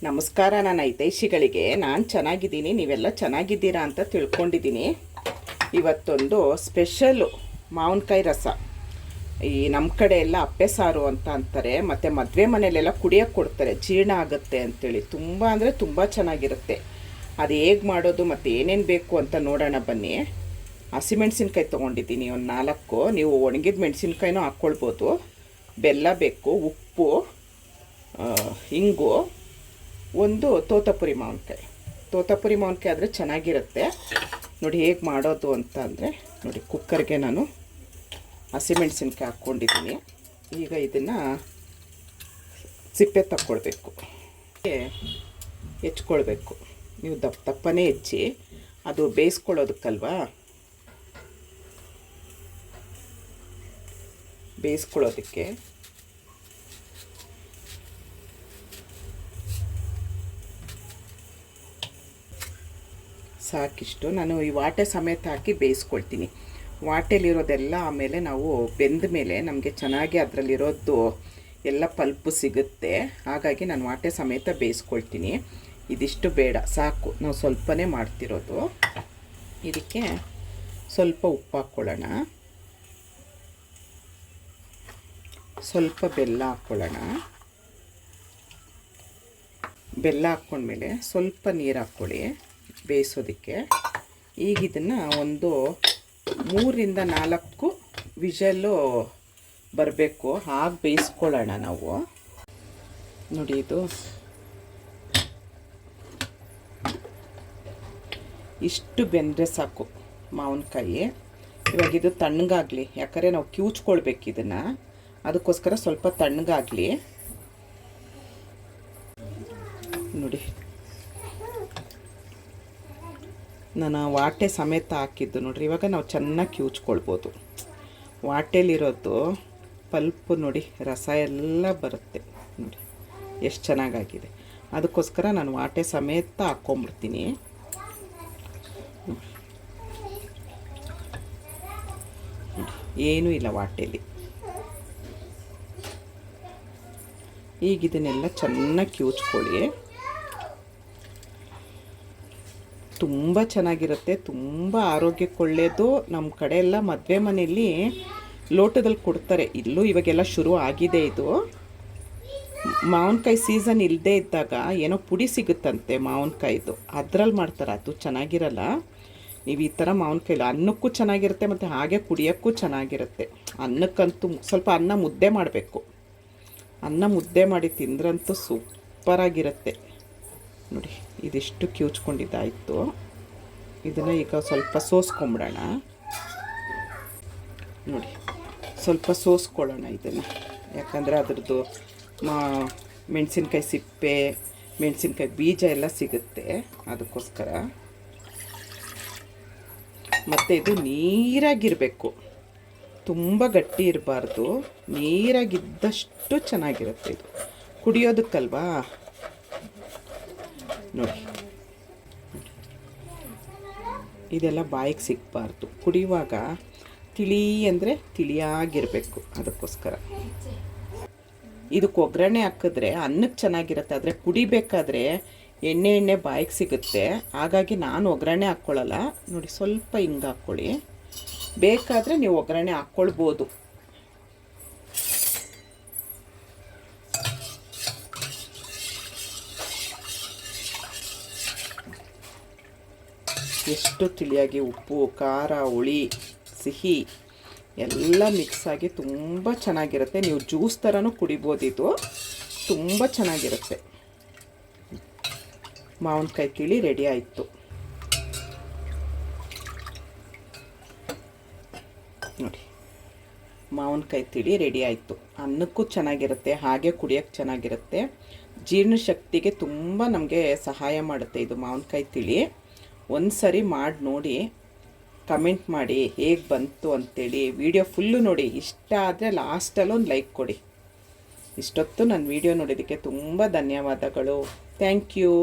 ನಮಸ್ಕಾರ. ನನ್ನ ಹಿತೈಷಿಗಳಿಗೆ ನಾನು ಚೆನ್ನಾಗಿದ್ದೀನಿ, ನೀವೆಲ್ಲ ಚೆನ್ನಾಗಿದ್ದೀರಾ ಅಂತ ತಿಳ್ಕೊಂಡಿದ್ದೀನಿ. ಇವತ್ತೊಂದು ಸ್ಪೆಷಲ್ಲು ಮಾವಿನಕಾಯಿ ರಸ. ಈ ನಮ್ಮ ಕಡೆ ಎಲ್ಲ ಅಪ್ಪೆ ಸಾರು ಅಂತ ಅಂತಾರೆ, ಮತ್ತು ಮದುವೆ ಮನೆಯಲ್ಲೆಲ್ಲ ಕುಡಿಯೋಕ್ಕೆ ಕೊಡ್ತಾರೆ, ಜೀರ್ಣ ಆಗುತ್ತೆ ಅಂಥೇಳಿ. ತುಂಬ ಅಂದರೆ ತುಂಬ ಚೆನ್ನಾಗಿರುತ್ತೆ. ಅದು ಹೇಗೆ ಮಾಡೋದು ಮತ್ತು ಏನೇನು ಬೇಕು ಅಂತ ನೋಡೋಣ ಬನ್ನಿ. ಹಸಿಮೆಣ್ಸಿನ್ಕಾಯಿ ತೊಗೊಂಡಿದ್ದೀನಿ ಒಂದು 4. ನೀವು ಒಣಗಿದ ಮೆಣಸಿನ್ಕಾಯಿನೂ ಹಾಕ್ಕೊಳ್ಬೋದು. ಬೆಲ್ಲ ಬೇಕು, ಉಪ್ಪು, ಇಂಗು, ಒಂದು ತೋತಾಪುರಿ ಮಾವಿನಕಾಯಿ ಆದರೆ ಚೆನ್ನಾಗಿರುತ್ತೆ. ನೋಡಿ ಹೇಗೆ ಮಾಡೋದು ಅಂತ ಅಂದರೆ, ನೋಡಿ ಕುಕ್ಕರ್ಗೆ ನಾನು ಹಸಿಮೆಣ್ಸಿನ್ಕಾಯಿ ಹಾಕ್ಕೊಂಡಿದ್ದೀನಿ. ಈಗ ಇದನ್ನು ಸಿಪ್ಪೆ ತಕ್ಕೊಳ್ಬೇಕು, ಹೆಚ್ಕೊಳ್ಬೇಕು. ನೀವು ದಪ್ಪನೇ ಹೆಚ್ಚಿ, ಅದು ಬೇಯಿಸ್ಕೊಳ್ಳೋದಕ್ಕಲ್ವಾ, ಬೇಯಿಸ್ಕೊಳ್ಳೋದಕ್ಕೆ ಸಾಕಿಷ್ಟು ನಾನು ಈ ವಾಟೆ ಸಮೇತ ಹಾಕಿ ಬೇಯಿಸ್ಕೊಳ್ತೀನಿ. ವಾಟೆಲಿರೋದೆಲ್ಲ ಆಮೇಲೆ ನಾವು ಬೆಂದ ಮೇಲೆ ನಮಗೆ ಚೆನ್ನಾಗಿ ಅದರಲ್ಲಿರೋದು ಎಲ್ಲ ಪಲ್ಪು ಸಿಗುತ್ತೆ. ಹಾಗಾಗಿ ನಾನು ವಾಟೆ ಸಮೇತ ಬೇಯಿಸ್ಕೊಳ್ತೀನಿ. ಇದಿಷ್ಟು ಬೇಡ, ಸಾಕು, ನಾವು ಸ್ವಲ್ಪನೇ ಮಾಡ್ತಿರೋದು. ಇದಕ್ಕೆ ಸ್ವಲ್ಪ ಉಪ್ಪು ಹಾಕ್ಕೊಳ್ಳೋಣ, ಸ್ವಲ್ಪ ಬೆಲ್ಲ ಹಾಕ್ಕೊಳ್ಳೋಣ. ಬೆಲ್ಲ ಹಾಕ್ಕೊಂಡ್ಮೇಲೆ ಸ್ವಲ್ಪ ನೀರು ಹಾಕ್ಕೊಳ್ಳಿ ಬೇಯಿಸೋದಕ್ಕೆ. ಈಗ ಇದನ್ನು ಒಂದು 3ರಿಂದ 4 ವಿಷಲ್ಲು ಬರಬೇಕು, ಹಾಗೆ ಬೇಯಿಸ್ಕೊಳ್ಳೋಣ ನಾವು. ನೋಡಿ, ಇದು ಇಷ್ಟು ಬೆಂದರೆ ಸಾಕು ಮಾವಿನಕಾಯಿ. ಇವಾಗ ಇದು ತಣ್ಣಗಾಗಲಿ, ಯಾಕಂದರೆ ನಾವು ಕಿವುಚ್ಕೊಳ್ಬೇಕು ಇದನ್ನು, ಅದಕ್ಕೋಸ್ಕರ ಸ್ವಲ್ಪ ತಣ್ಣಗಾಗಲಿ. ನೋಡಿ, ನಾನು ವಾಟೆ ಸಮೇತ ಹಾಕಿದ್ದು ನೋಡಿರಿ. ಇವಾಗ ನಾವು ಚೆನ್ನಾಗಿ ಕಿವುಚ್ಕೊಳ್ಬೋದು. ವಾಟೆಲಿರೋದು ಪಲ್ಪು ನೋಡಿ, ರಸ ಎಲ್ಲ ಬರುತ್ತೆ ನೋಡಿ, ಎಷ್ಟು ಚೆನ್ನಾಗಾಗಿದೆ. ಅದಕ್ಕೋಸ್ಕರ ನಾನು ವಾಟೆ ಸಮೇತ ಹಾಕ್ಕೊಂಬಿಡ್ತೀನಿ. ಏನೂ ಇಲ್ಲ ವಾಟೆಲಿ. ಈಗ ಇದನ್ನೆಲ್ಲ ಚೆನ್ನಾಗಿ ಕಿವುಚ್ಕೊಳ್ಳಿ. ತುಂಬ ಚೆನ್ನಾಗಿರುತ್ತೆ, ತುಂಬ ಆರೋಗ್ಯಕ್ಕೆ ಒಳ್ಳೆಯದು. ನಮ್ಮ ಕಡೆ ಎಲ್ಲ ಮದುವೆ ಮನೆಯಲ್ಲಿ ಲೋಟದಲ್ಲಿ ಕೊಡ್ತಾರೆ. ಇಲ್ಲೂ ಇವಾಗೆಲ್ಲ ಶುರು ಆಗಿದೆ. ಇದು ಮಾವಿನಕಾಯಿ ಸೀಸನ್ ಇಲ್ಲದೆ ಇದ್ದಾಗ ಏನೋ ಪುಡಿ ಸಿಗುತ್ತಂತೆ ಮಾವಿನಕಾಯಿದು, ಅದ್ರಲ್ಲಿ ಮಾಡ್ತಾರೆ. ಅದು ಚೆನ್ನಾಗಿರಲ್ಲ. ನೀವು ಈ ಥರ ಮಾವಿನಕಾಯಿ ಅನ್ನಕ್ಕೂ ಚೆನ್ನಾಗಿರುತ್ತೆ, ಮತ್ತು ಹಾಗೆ ಕುಡಿಯೋಕ್ಕೂ ಚೆನ್ನಾಗಿರುತ್ತೆ. ಅನ್ನಕ್ಕಂತೂ ಸ್ವಲ್ಪ ಅನ್ನ ಮುದ್ದೆ ಮಾಡಬೇಕು. ಅನ್ನ ಮುದ್ದೆ ಮಾಡಿ ತಿಂದ್ರಂತೂ ಸೂಪರಾಗಿರುತ್ತೆ. ನೋಡಿ, ಇದಿಷ್ಟು ಕಿವುಚ್ಕೊಂಡಿದ್ದಾಯಿತು. ಇದನ್ನು ಈಗ ಸ್ವಲ್ಪ ಸೋಸ್ಕೊಂಬಿಡೋಣ. ನೋಡಿ, ಸ್ವಲ್ಪ ಸೋಸ್ಕೊಳ್ಳೋಣ ಇದನ್ನು, ಯಾಕಂದರೆ ಅದ್ರದ್ದು ಮೆಣಸಿನ್ಕಾಯಿ ಸಿಪ್ಪೆ, ಮೆಣಸಿನ್ಕಾಯಿ ಬೀಜ ಎಲ್ಲ ಸಿಗುತ್ತೆ, ಅದಕ್ಕೋಸ್ಕರ. ಮತ್ತು ಇದು ನೀರಾಗಿರಬೇಕು, ತುಂಬ ಗಟ್ಟಿ ಇರಬಾರ್ದು, ನೀರಾಗಿದ್ದಷ್ಟು ಚೆನ್ನಾಗಿರುತ್ತೆ ಇದು ಕುಡಿಯೋದಕ್ಕಲ್ವಾ. ನೋಡಿ, ಇದೆಲ್ಲ ಬಾಯಿಗೆ ಸಿಗಬಾರ್ದು. ಕುಡಿಯುವಾಗ ತಿಳಿ ಅಂದರೆ ತಿಳಿಯಾಗಿರಬೇಕು, ಅದಕ್ಕೋಸ್ಕರ. ಇದಕ್ಕೆ ಒಗ್ಗರಣೆ ಹಾಕಿದ್ರೆ ಅನ್ನಕ್ಕೆ ಚೆನ್ನಾಗಿರುತ್ತೆ, ಆದರೆ ಕುಡಿಬೇಕಾದ್ರೆ ಎಣ್ಣೆ ಬಾಯಿಗೆ ಸಿಗುತ್ತೆ. ಹಾಗಾಗಿ ನಾನು ಒಗ್ಗರಣೆ ಹಾಕ್ಕೊಳ್ಳಲ್ಲ. ನೋಡಿ, ಸ್ವಲ್ಪ ಹಿಂಗೆ ಹಾಕ್ಕೊಳ್ಳಿ. ಬೇಕಾದರೆ ನೀವು ಒಗ್ಗರಣೆ ಹಾಕ್ಕೊಳ್ಬೋದು. ಎಷ್ಟು ತಿಳಿಯಾಗಿ ಉಪ್ಪು, ಖಾರ, ಹುಳಿ, ಸಿಹಿ ಎಲ್ಲ ಮಿಕ್ಸಾಗಿ ತುಂಬ ಚೆನ್ನಾಗಿರುತ್ತೆ. ನೀವು ಜ್ಯೂಸ್ ಥರನೂ ಕುಡಿಬೋದು. ಇದು ತುಂಬ ಚೆನ್ನಾಗಿರುತ್ತೆ. ಮಾವಿನಕಾಯಿ ತಿಳಿ ರೆಡಿ ಆಯಿತು. ನೋಡಿ, ಮಾವಿನಕಾಯಿ ತಿಳಿ ರೆಡಿ ಆಯಿತು. ಅನ್ನಕ್ಕೂ ಚೆನ್ನಾಗಿರುತ್ತೆ, ಹಾಗೆ ಕುಡಿಯೋಕ್ಕೆ ಚೆನ್ನಾಗಿರುತ್ತೆ. ಜೀರ್ಣಶಕ್ತಿಗೆ ತುಂಬ ನಮಗೆ ಸಹಾಯ ಮಾಡುತ್ತೆ ಇದು ಮಾವಿನಕಾಯಿ ತಿಳಿ. ಒಂದು ಸರಿ ಮಾಡಿ ನೋಡಿ, ಕಮೆಂಟ್ ಮಾಡಿ ಹೇಗೆ ಬಂತು ಅಂಥೇಳಿ. ವಿಡಿಯೋ ಫುಲ್ಲು ನೋಡಿ, ಇಷ್ಟ ಆದರೆ ಲಾಸ್ಟಲ್ಲೊಂದು ಲೈಕ್ ಕೊಡಿ. ಇಷ್ಟೊತ್ತು ನನ್ನ ವಿಡಿಯೋ ನೋಡಿದ್ದಕ್ಕೆ ತುಂಬ ಧನ್ಯವಾದಗಳು. Thank you.